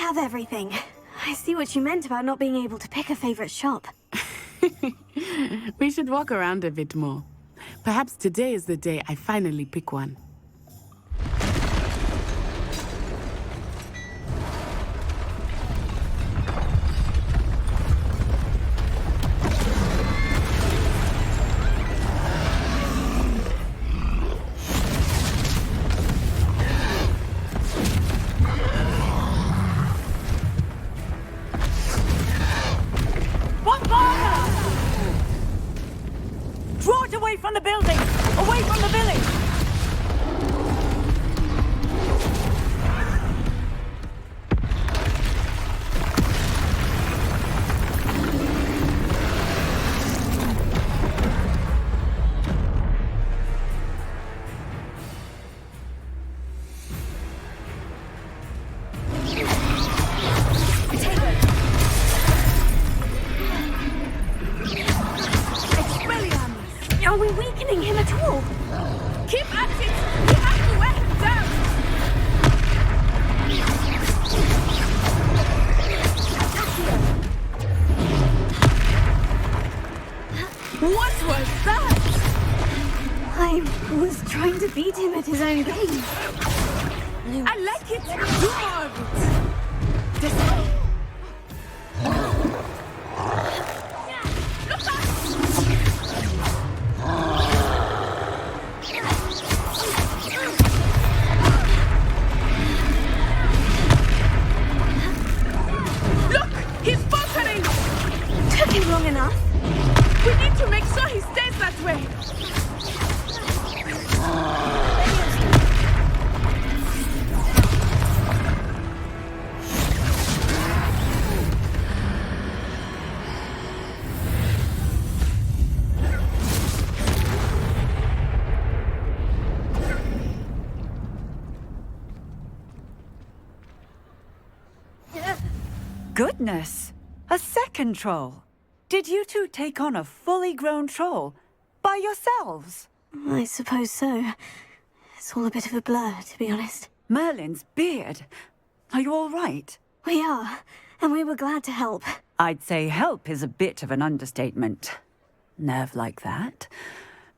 have everything. I see what you meant about not being able to pick a favorite shop. We should walk around a bit more. Perhaps today is the day I finally pick one. Draw it away from the building! Away from the village! Are we weakening him at all? Keep at it! We have to wear him down! What was that? I was trying to beat him at his own game. I like it! Do more of it! This way! Look out! Took him long enough. We need to make sure he stays that way. Goodness! A second troll! Did you two take on a fully grown troll? By yourselves? I suppose so. It's all a bit of a blur, to be honest. Merlin's beard! Are you all right? We are, and we were glad to help. I'd say help is a bit of an understatement. Nerve like that.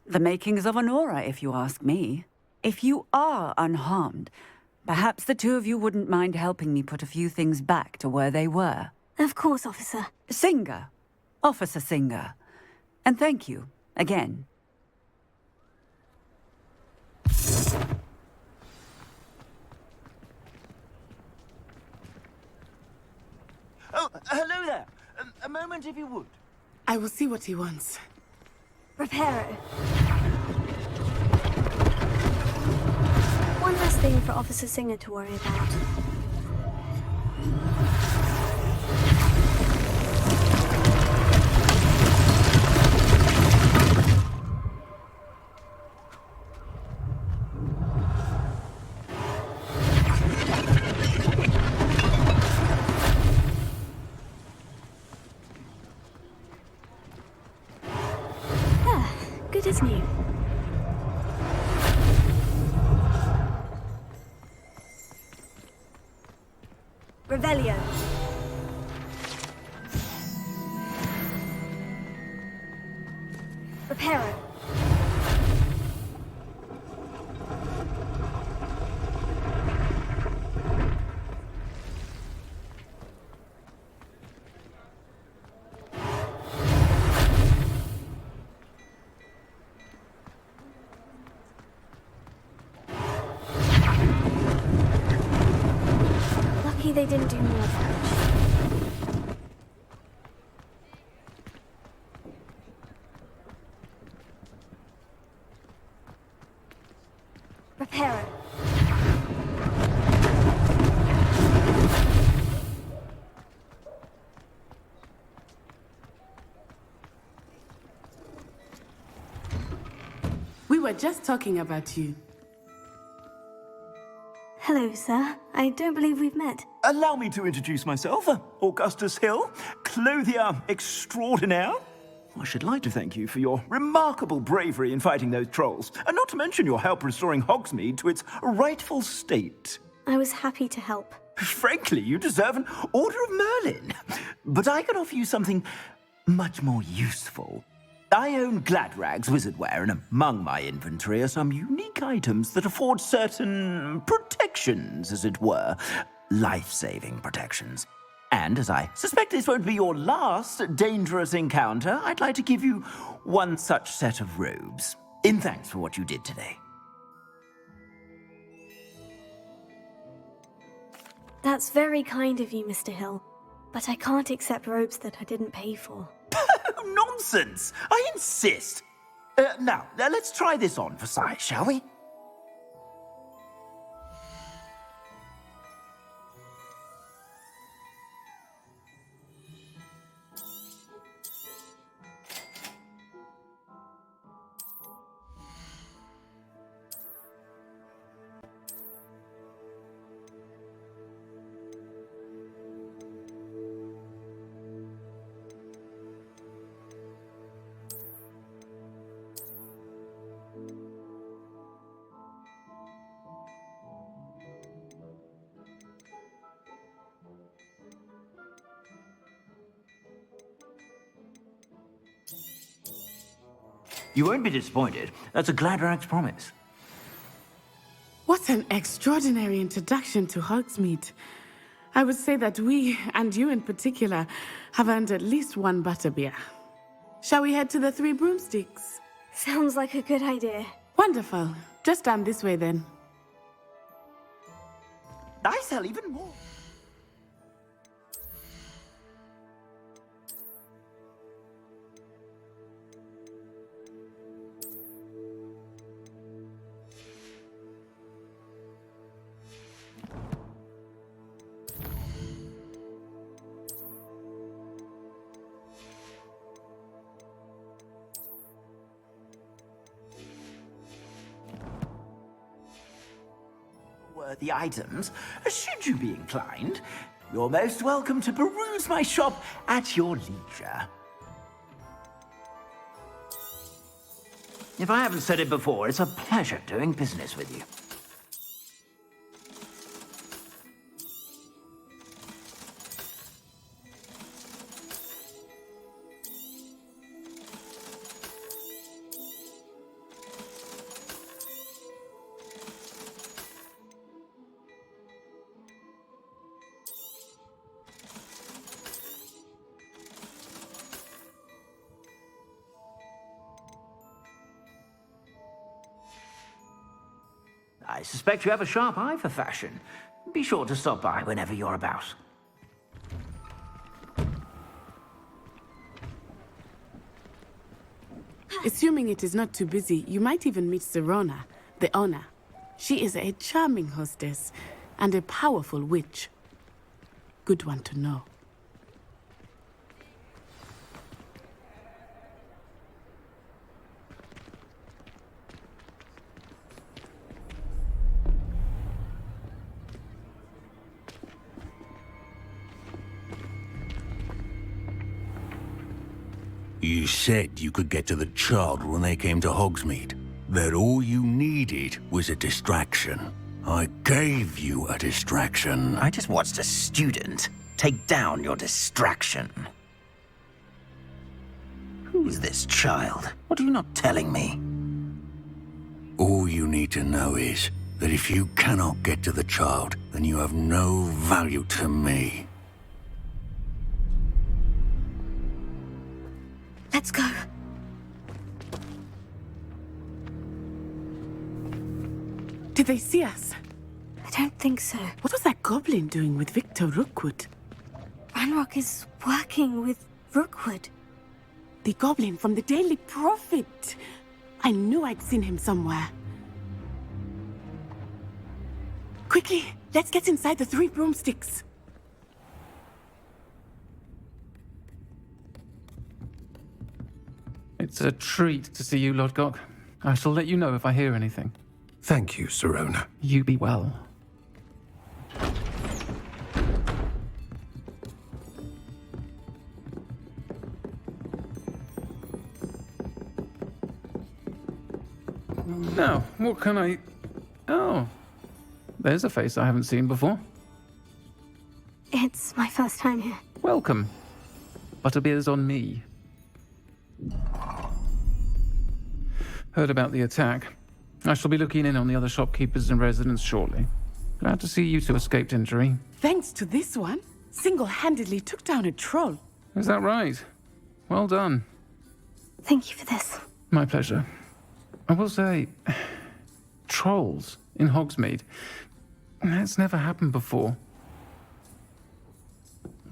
The makings of an aura, if you ask me. If you are unharmed, perhaps the two of you wouldn't mind helping me put a few things back to where they were. Of course, officer. Singer. Officer Singer. And thank you, again. Oh, hello there. A moment if you would. I will see what he wants. Reparo. One less thing for Officer Singer to worry about. Good as new. Revelio. Reparo. They didn't do more damage. Reparo. We were just talking about you. Hello, sir. I don't believe we've met. Allow me to introduce myself, Augustus Hill, clothier extraordinaire. I should like to thank you for your remarkable bravery in fighting those trolls, and not to mention your help restoring Hogsmeade to its rightful state. I was happy to help. Frankly, you deserve an Order of Merlin. But I can offer you something much more useful. I own Gladrag's wizardware, and among my inventory are some unique items that afford certain protections, as it were. Life-saving protections. And as I suspect this won't be your last dangerous encounter, I'd like to give you one such set of robes, in thanks for what you did today. That's very kind of you, Mr. Hill. But I can't accept robes that I didn't pay for. Nonsense! I insist! Now, let's try this on for size, shall we? You won't be disappointed. That's a Gladrag's promise. What an extraordinary introduction to Hogsmeade. I would say that we, and you in particular, have earned at least one butterbeer. Shall we head to the Three Broomsticks? Sounds like a good idea. Wonderful. Just down this way then. I sell even more. Worthy items, should you be inclined. You're most welcome to peruse my shop at your leisure. If I haven't said it before, it's a pleasure doing business with you. I suspect you have a sharp eye for fashion. Be sure to stop by whenever you're about. Assuming it is not too busy, you might even meet Serona, the owner. She is a charming hostess and a powerful witch. Good one to know. You said you could get to the child when they came to Hogsmeade. That all you needed was a distraction. I gave you a distraction. I just watched a student take down your distraction. Who's this child? What are you not telling me? All you need to know is that if you cannot get to the child, then you have no value to me. Let's go. Did they see us? I don't think so. What was that goblin doing with Victor Rookwood? Ranrock is working with Rookwood. The goblin from the Daily Prophet. I knew I'd seen him somewhere. Quickly, let's get inside the Three Broomsticks. It's a treat to see you, Lodgok. I shall let you know if I hear anything. Thank you, Serona. You be well. Now, what can I... Oh, there's a face I haven't seen before. my first time here. Welcome. Butterbeer's on me. Heard about the attack. I shall be looking in on the other shopkeepers and residents shortly. Glad to see you two escaped injury. Thanks to this one, single-handedly took down a troll. Is that right? Well done. Thank you for this. My pleasure. I will say, trolls in Hogsmeade. That's never happened before.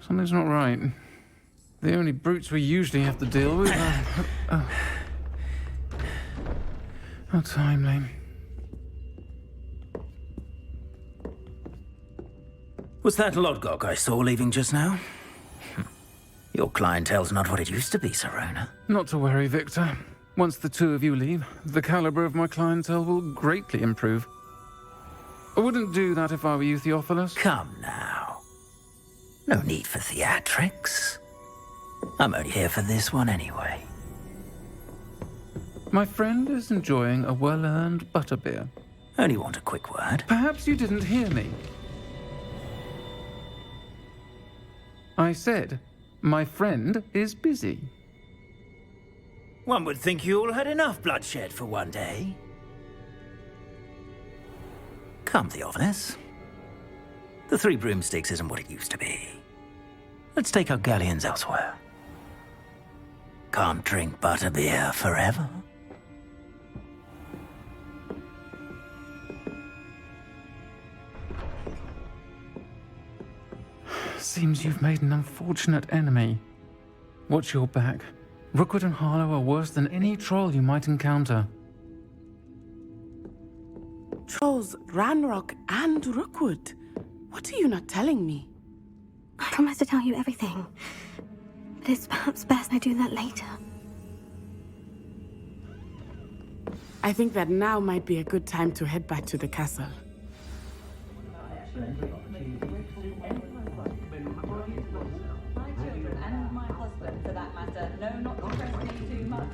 Something's not right. The only brutes we usually have to deal with are... How timely. Was that Lodgok I saw leaving just now? Your clientele's not what it used to be, Serona. Not to worry, Victor. Once the two of you leave, the caliber of my clientele will greatly improve. I wouldn't do that if I were you, Theophilus. Come now. No need for theatrics. I'm only here for this one anyway. My friend is enjoying a well-earned butterbeer. Only want a quick word. Perhaps you didn't hear me. I said, my friend is busy. One would think you all had enough bloodshed for one day. Come, Theophilus. The Three Broomsticks isn't what it used to be. Let's take our galleons elsewhere. Can't drink butterbeer forever. Seems you've made an unfortunate enemy. Watch your back. Rookwood and Harlow are worse than any troll you might encounter. Trolls, Ranrock, and Rookwood. What are you not telling me? I promise to tell you everything. But it's perhaps best I do that later. I think that now might be a good time to head back to the castle. And my husband, for that matter. No, not to press me too much.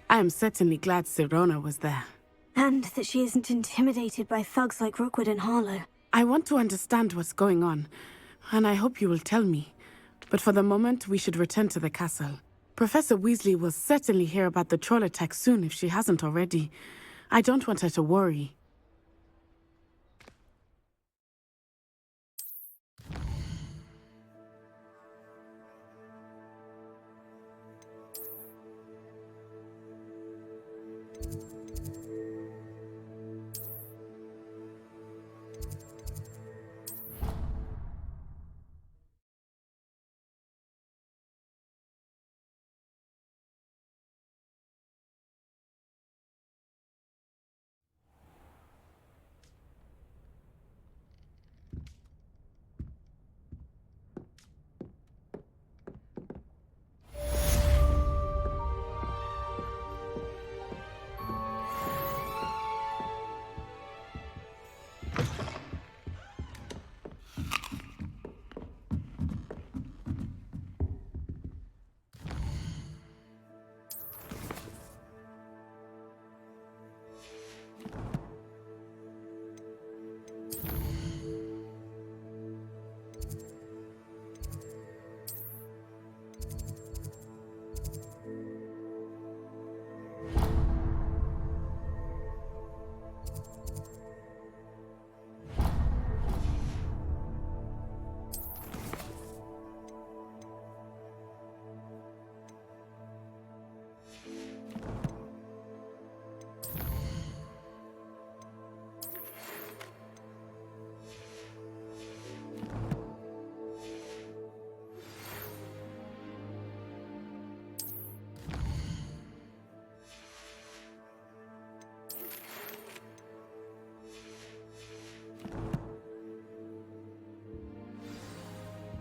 I am certainly glad Serona was there. And that she isn't intimidated by thugs like Rookwood and Harlow. I want to understand what's going on, and I hope you will tell me. But for the moment, we should return to the castle. Professor Weasley will certainly hear about the troll attack soon if she hasn't already. I don't want her to worry.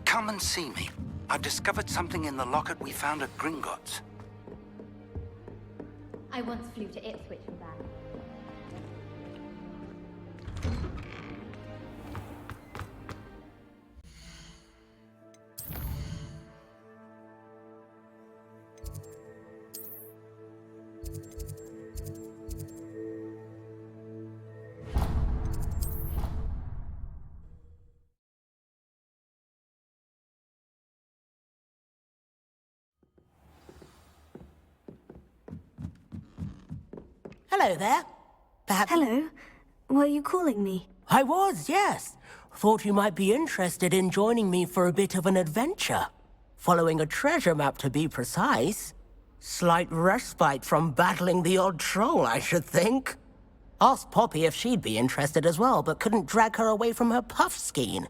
Come and see me. I've discovered something in the locket we found at Gringotts. I once flew to Ipswich and back. Hello there. Perhaps... Hello. Were you calling me? I was, yes. Thought you might be interested in joining me for a bit of an adventure. Following a treasure map, to be precise. Slight respite from battling the odd troll, I should think. Asked Poppy if she'd be interested as well, but couldn't drag her away from her puff skein.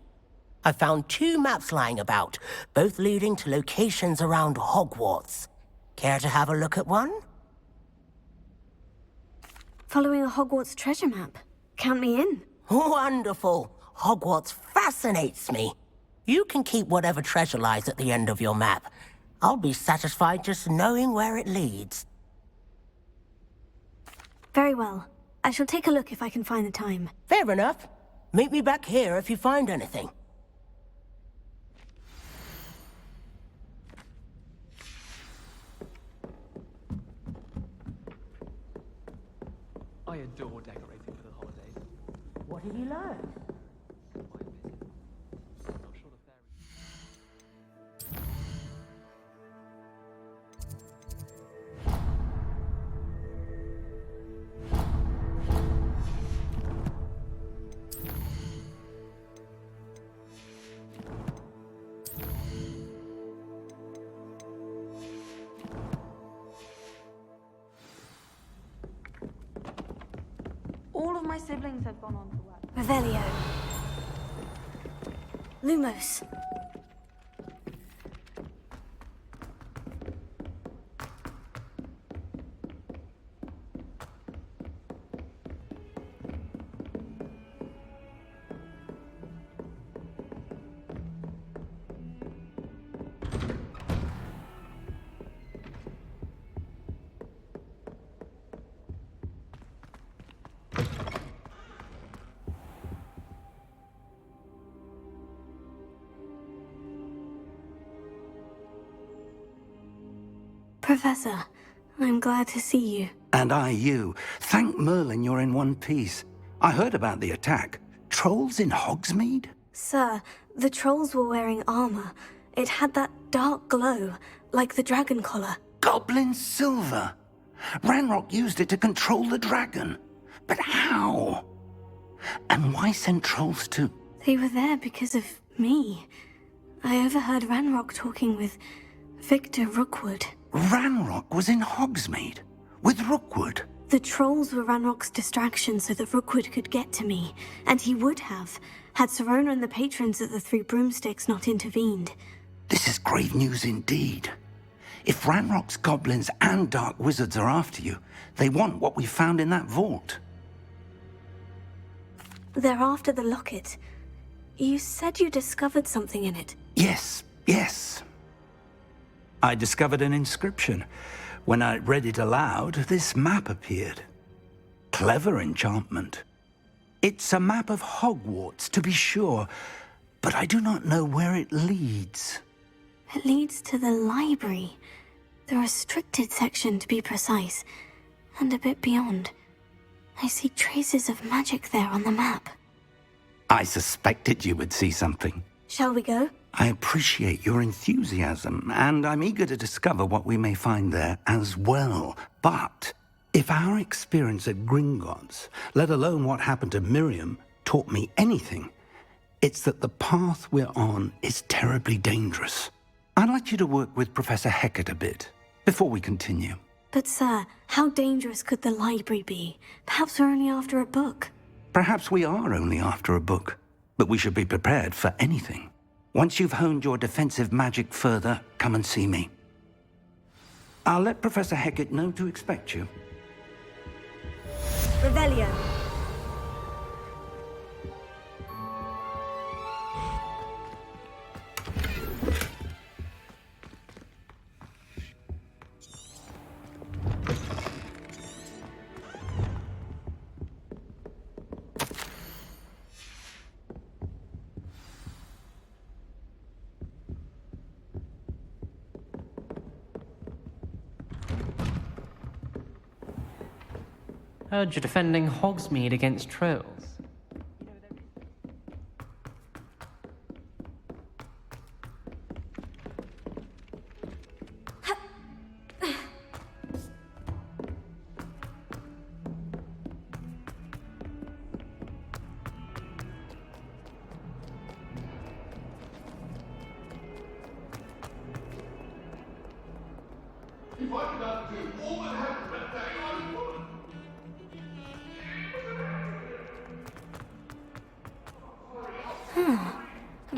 I found 2 maps lying about, both leading to locations around Hogwarts. Care to have a look at one? Following a Hogwarts treasure map. Count me in. Wonderful. Hogwarts fascinates me. You can keep whatever treasure lies at the end of your map. I'll be satisfied just knowing where it leads. Very well. I shall take a look if I can find the time. Fair enough. Meet me back here if you find anything. I adore decorating for the holidays. What have you learned? All of my siblings have gone on to work. Revelio. Lumos. Professor, I'm glad to see you. And I you. Thank Merlin you're in one piece. I heard about the attack. Trolls in Hogsmeade? Sir, the trolls were wearing armor. It had that dark glow, like the dragon collar. Goblin silver. Ranrock used it to control the dragon. But how? And why send trolls to... They were there because of me. I overheard Ranrock talking with Victor Rookwood. Ranrock was in Hogsmeade? With Rookwood? The trolls were Ranrock's distraction so that Rookwood could get to me. And he would have, had Sirona and the patrons at the Three Broomsticks not intervened. This is grave news indeed. If Ranrock's goblins and dark wizards are after you, they want what we found in that vault. They're after the locket. You said you discovered something in it. Yes. I discovered an inscription. When I read it aloud, this map appeared. Clever enchantment. It's a map of Hogwarts, to be sure, but I do not know where it leads. It leads to the library. The restricted section, to be precise. And a bit beyond. I see traces of magic there on the map. I suspected you would see something. Shall we go? I appreciate your enthusiasm, and I'm eager to discover what we may find there as well. But if our experience at Gringotts, let alone what happened to Miriam, taught me anything, it's that the path we're on is terribly dangerous. I'd like you to work with Professor Hecat a bit, before we continue. But sir, how dangerous could the library be? Perhaps we're only after a book. Perhaps we are only after a book, but we should be prepared for anything. Once you've honed your defensive magic further, come and see me. I'll let Professor Hecat know to expect you. Revelio. Heard you're defending Hogsmeade against trolls.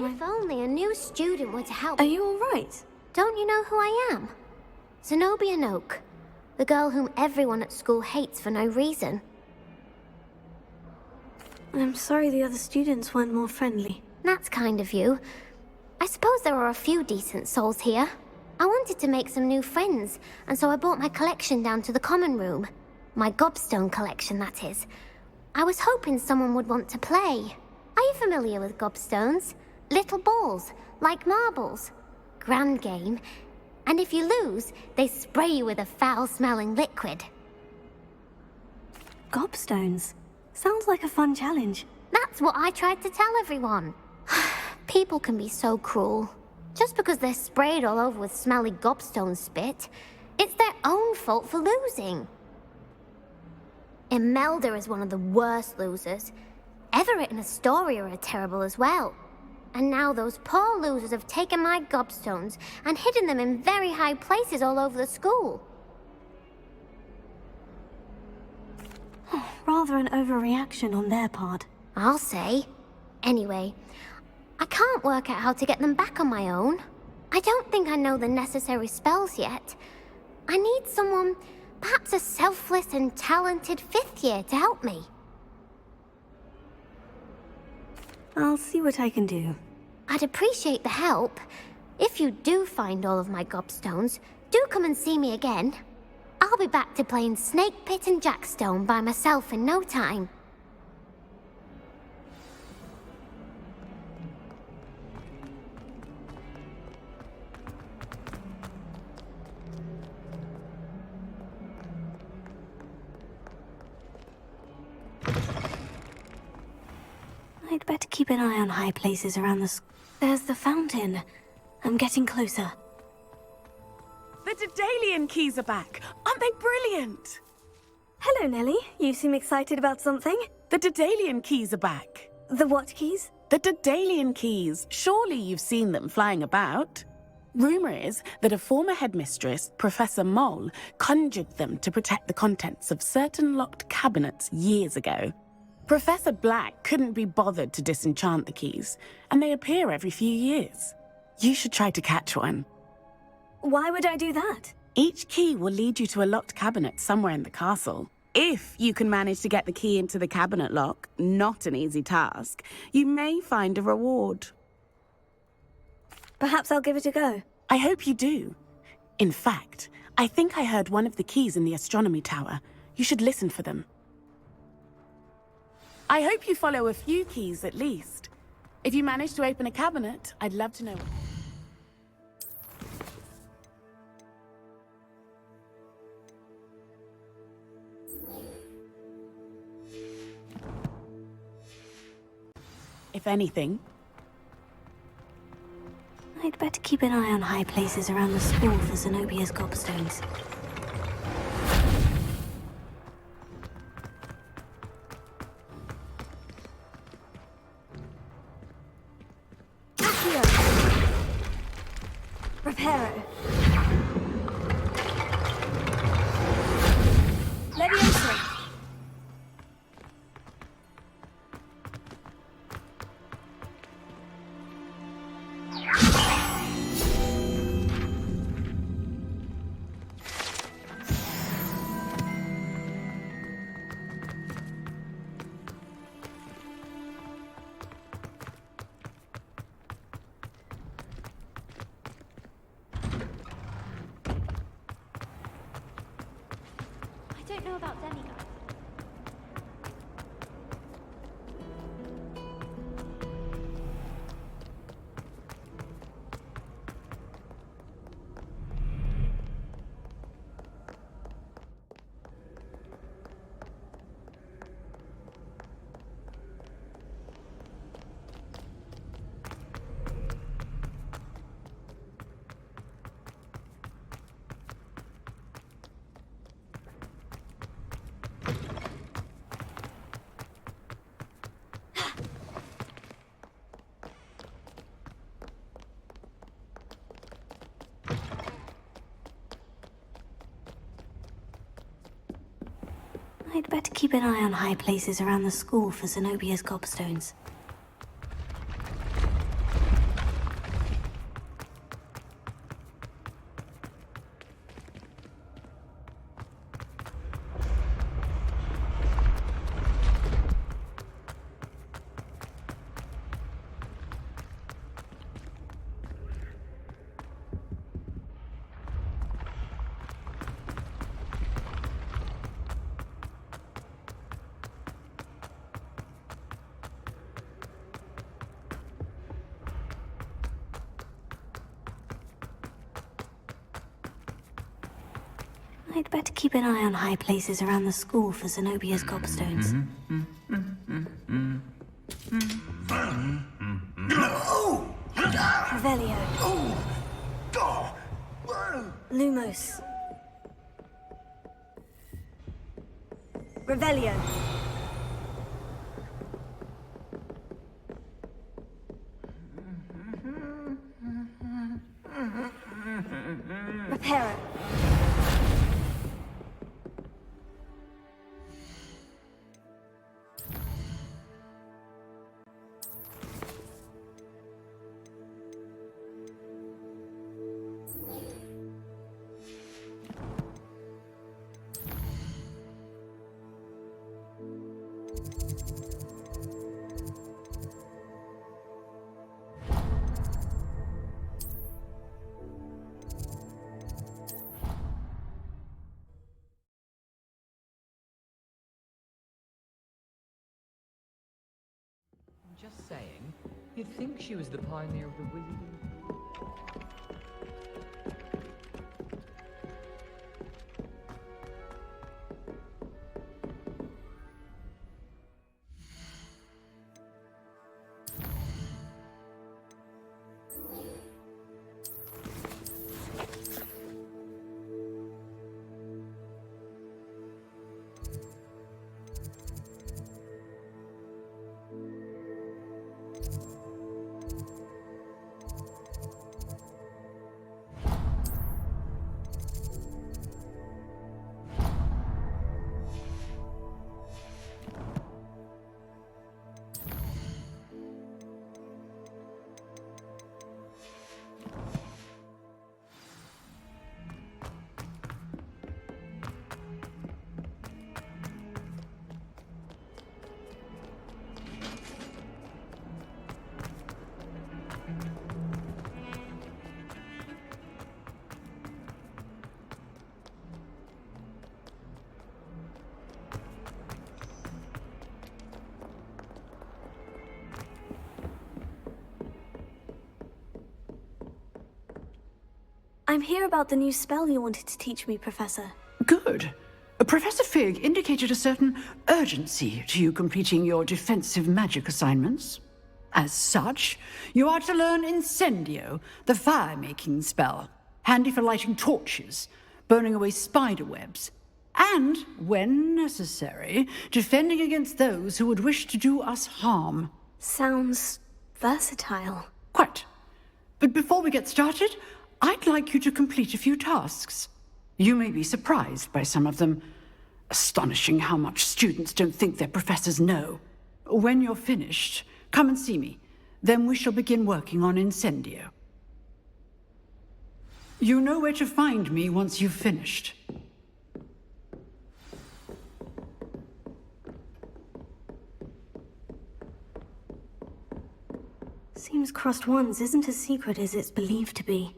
If only a new student were to help. Are you all right? Don't you know who I am? Zenobia Noak, the girl whom everyone at school hates for no reason. I'm sorry the other students weren't more friendly. That's kind of you. I suppose there are a few decent souls here. I wanted to make some new friends, and so I brought my collection down to the common room. My gobstone collection, that is. I was hoping someone would want to play. Are you familiar with gobstones? Little balls, like marbles. Grand game. And if you lose, they spray you with a foul-smelling liquid. Gobstones? Sounds like a fun challenge. That's what I tried to tell everyone. People can be so cruel. Just because they're sprayed all over with smelly gobstone spit, it's their own fault for losing. Imelda is one of the worst losers. Everett and Astoria are terrible as well. And now those poor losers have taken my gobstones and hidden them in very high places all over the school. Rather an overreaction on their part. I'll say. Anyway, I can't work out how to get them back on my own. I don't think I know the necessary spells yet. I need someone, perhaps a selfless and talented fifth year to help me. I'll see what I can do. I'd appreciate the help. If you do find all of my gobstones, do come and see me again. I'll be back to playing Snake Pit and Jackstone by myself in no time. I'd better keep an eye on high places around the There's the fountain. I'm getting closer. The Daedalian keys are back. Aren't they brilliant? Hello, Nellie. You seem excited about something. The Daedalian keys are back. The what keys? The Daedalian keys. Surely you've seen them flying about. Rumor is that a former headmistress, Professor Moll, conjured them to protect the contents of certain locked cabinets years ago. Professor Black couldn't be bothered to disenchant the keys, and they appear every few years. You should try to catch one. Why would I do that? Each key will lead you to a locked cabinet somewhere in the castle. If you can manage to get the key into the cabinet lock, not an easy task, you may find a reward. Perhaps I'll give it a go. I hope you do. In fact, I think I heard one of the keys in the astronomy tower. You should listen for them. I hope you follow a few keys at least. If you manage to open a cabinet, I'd love to know. If anything. I'd better keep an eye on high places around the school for Zenobia's gobstones. Reparo. Leviosa. I don't know about demigods. I'd better keep an eye on high places around the school for Zenobia's gobstones. I'd better keep an eye on high places around the school for Zenobia's gobstones. No! Revelio. Lumos. Revelio. Reparo. Just saying, you'd think she was the pioneer of the wizarding. I'm here about the new spell you wanted to teach me, Professor. Good. Professor Fig indicated a certain urgency to you completing your defensive magic assignments. As such, you are to learn Incendio, the fire-making spell, handy for lighting torches, burning away spider webs, and, when necessary, defending against those who would wish to do us harm. Sounds versatile. Quite. But before we get started, I'd like you to complete a few tasks. You may be surprised by some of them. Astonishing how much students don't think their professors know. When you're finished, come and see me. Then we shall begin working on Incendio. You know where to find me once you've finished. Seems crossed wands isn't as secret as it's believed to be.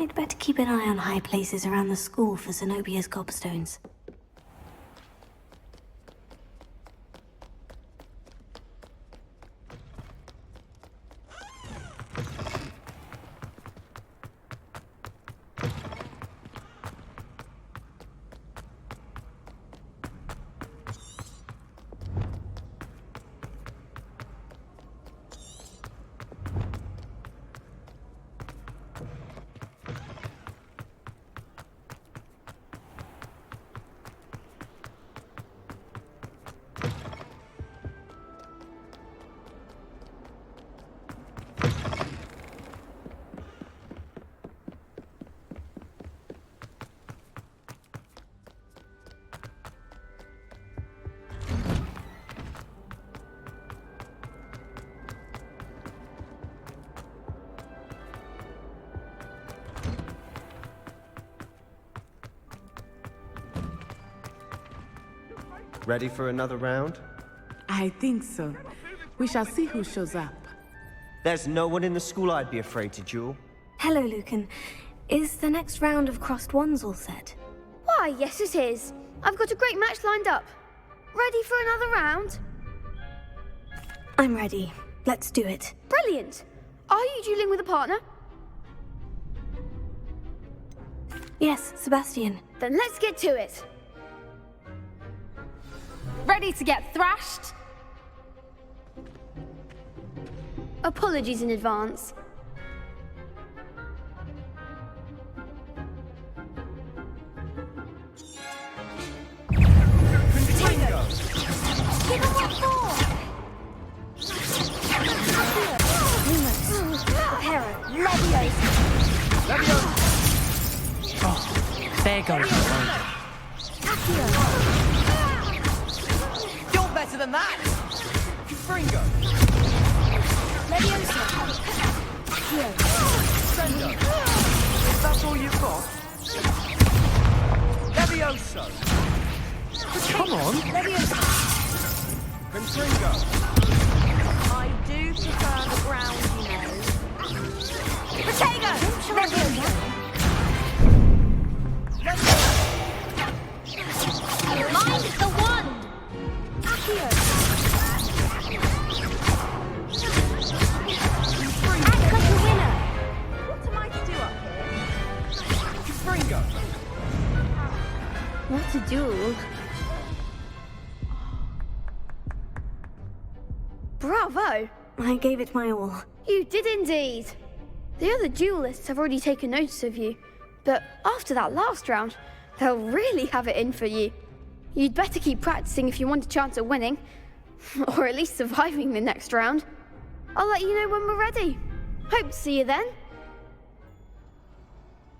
I'd better keep an eye on high places around the school for Zenobia's gobstones. Ready for another round? I think so. We shall see who shows up. There's no one in the school I'd be afraid to duel. Hello, Lucan. Is the next round of crossed ones all set? Why, yes it is. I've got a great match lined up. Ready for another round? I'm ready. Let's do it. Brilliant. Are you dueling with a partner? Yes, Sebastian. Then let's get to it. Ready to get thrashed? Apologies in advance. Potato! Give him what for! Reparo, Leviosa! Oh, there goes the road. You're better than that! Fringo! Leviosa! Sendo! That's all you've got? Levioso! Come on! Leviosa! Confringo! I do prefer the ground, you know. Potato! Leviosa! Mind the one! Accio! Act like a winner! What am I to do up here? Fringo! What a duel. Bravo! I gave it my all. You did indeed. The other duelists have already taken notice of you, but after that last round, they'll really have it in for you. You'd better keep practicing if you want a chance at winning, or at least surviving the next round. I'll let you know when we're ready. Hope to see you then.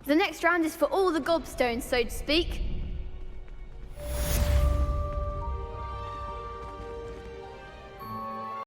The next round is for all the gobstones, so to speak.